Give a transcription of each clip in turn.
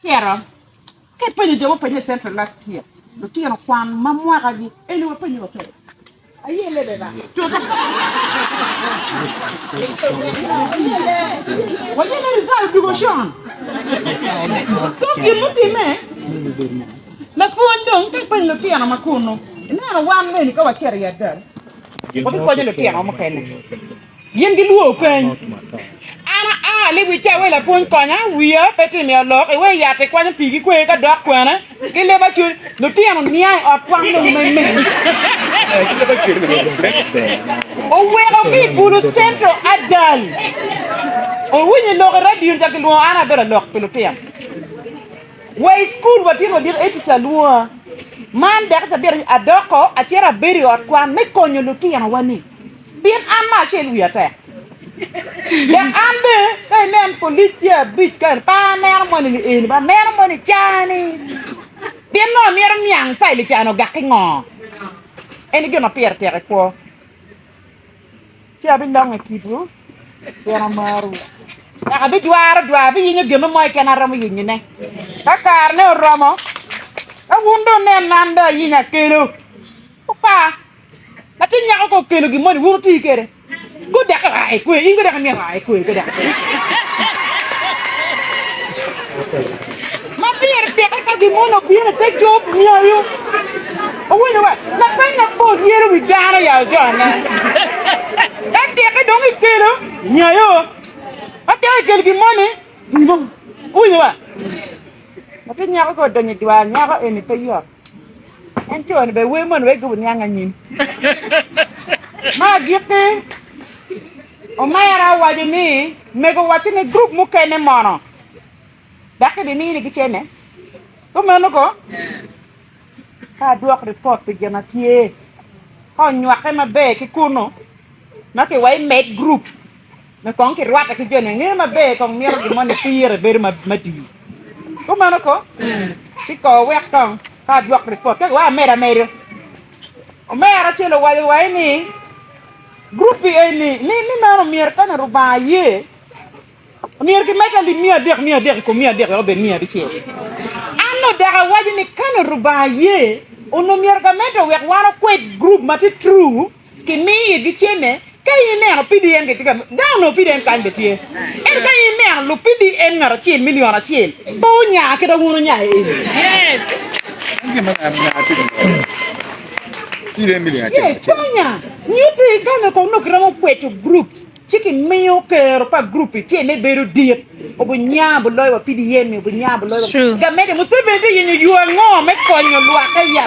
Chiaro, che poi devo prendere sempre la stia. Lo tiro quando mamma ragazzi e lui poi lo fa. Aie le beva. Voglio le risate di Goshan. So che non ti me. La fondo che poi lo tiro ma cuno. Non one minute che va chiaro ya dal. Poi lo tiro ma che. Yen gi luo pen. Ana le wi cha we la pon konya wi a peti mi lo e we ya te kwanya pigi kwe ka dok kwana ki le ba chu lo ti an ni ai o kwang no me me o we o ki buru centro adal o wi ni lo radio ja ki lo ana bera lo pe lo ti an we school wa ti no dir etita lo man da ta ber adoko a tira beri o kwan me konyo lo ti an wani bien ama shel wi ata ya ambe kay men politia bit kan pa ner mo ni en ba ner mo ni chani bien no mier miang fai li chano gakki ngo en gyo na pier tere ko ti abi long ekipu ya maru ya abi dwa bi yin gyo mo ke na ramu yin ne kakar ne romo a wundo ne nanda yinya kelo pa na ti nya ko kelo gi mo ni wurti kere go dak ai ko ingo dak mi ai ko dak ma pier te ka di mono pier te job nyayo o we no la pena po yero wi dana ya jona e te ka dong ikelo nyayo o te kel gi mone mo o we wa ma te nya ko do ni dwa nya ko eni pe yo en chon be we mon we go nya nyin ma gipe o mayara waji ni mego wachi ni group mukene mono dake di ni gichene ko meno ko ka duok report pe jana tie ko nywake mabe ki kuno na ke wai make group na kon ki rwata ki jone ngi mabe kon miero gi mone pire ber mati ko meno ko ti ko wek kon ka duok report ka wa mera mero o mayara chelo wai ni groupe ni mano mier kana ruba ye mier ki meka li mia dek ko mia dek robe mia biche anno daga wadi ni kana ruba ye ono mier ga meto wek waro kwet group mati true ki mi di chene kay ni no pdm ke tiga down no pdm kan betie kay ni no pdm ngara chil million a chil bo nya ke da wono nya yes Tonya, niti kame ko no gramo kwetu group. Chicken meyo ke pa group ti ne beru diet. Obu nya bu loy wa PDM obu nya bu loy. Ga mede mu sebe de yin yu ngo me ko nyo lwa ka ya.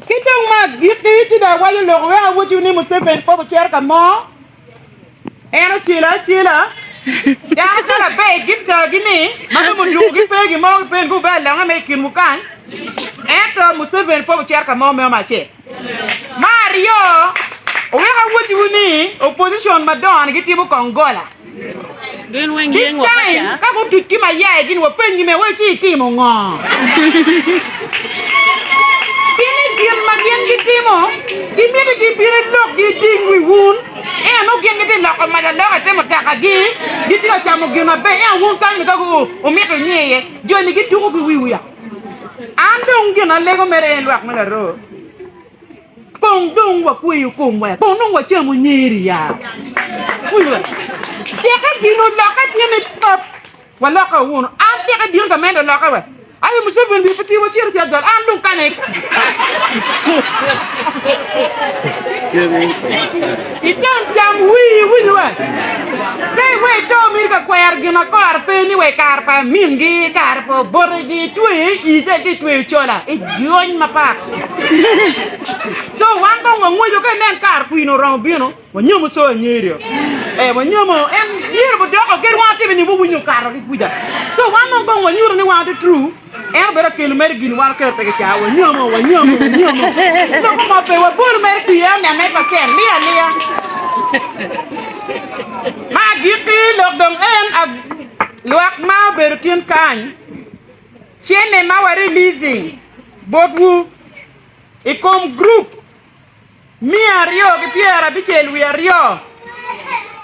Kitong ma giti ti da wa yo lo wa wuju ni mu sebe po bu cher ka mo. Eno chila. Ya ka be gift ka gini. Ma mu yu gi pe gi mo pe gu ba la me kin mu kan. Eto Museveni po cherka mo mache Mario oweka wuti wuni opposition madon gitibu Kongola Dun wengeng wa ya ka ko tutki ma ya gin wo pengi me wo chi timo ngo Kini gin ma gin gitimo gimiri gi bire lok gi dingwi wun no gin giti lok ma da lok temo taka gi gitira chamo gina be wun kan mi ka ko o mi ko nyeye joni gitu ko wiwu ya Andong gina lego mere en wak mala ro. Pong dong wa kuyu kumwe. Pong dong wa chemu nyiri ya. Kuyu. Deka gino loka tiene pop. Wa loka wono. Deka dino ka mendo loka wa. Ayo Museveni bi pati wa chiri tia dol. Andong kane. Itan cham wi wa. Dei we to mi ka kwer gina kor pe ni we kar pa mingi kar po borigi tui ise ti tui chola. E join ma pa. So wan ko ngwe yo ka men kar puino ro bino. Wa nyomo so nyirio. Wa nyomo nyiro bo doko ger wa ti ni bo wunyo kar ri puja. So wan ko ngwe nyiro ni wa ti true. Bera kelu mer gin wal ke te cha wa nyomo. No ko ma pe wa bur mer ti ya na me pa ken lia. Ma giti lok dong en ab luak ma bertien kan chene ma wa releasing bobu ikom group mi ario ki piera bichel wi ario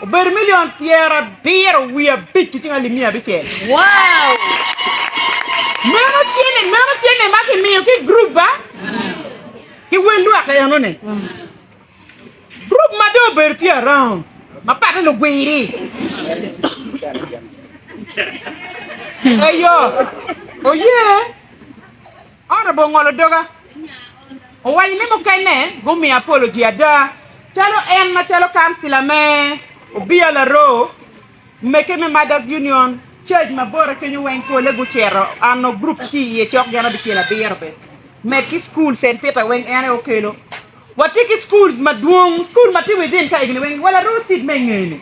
ber million piera biero we a bit tinga limia biche Wow. memo tiene ma ke mi ke group ba ki welu aka ya no ne group ma do ber pi around ma pata lo gwiri ayo oye ora bo ngolo doga o wani ne mo kane go mi apology ada chalo en ma chalo councilor me obia la ro make me mothers union church ma bora kenyu wen ko le buchero ano group ki ye chok gana bi kila bierbe make school St Peter wen ene okelo watiki schools ma duong school ma ti within ka igni wen wala ro sit mengene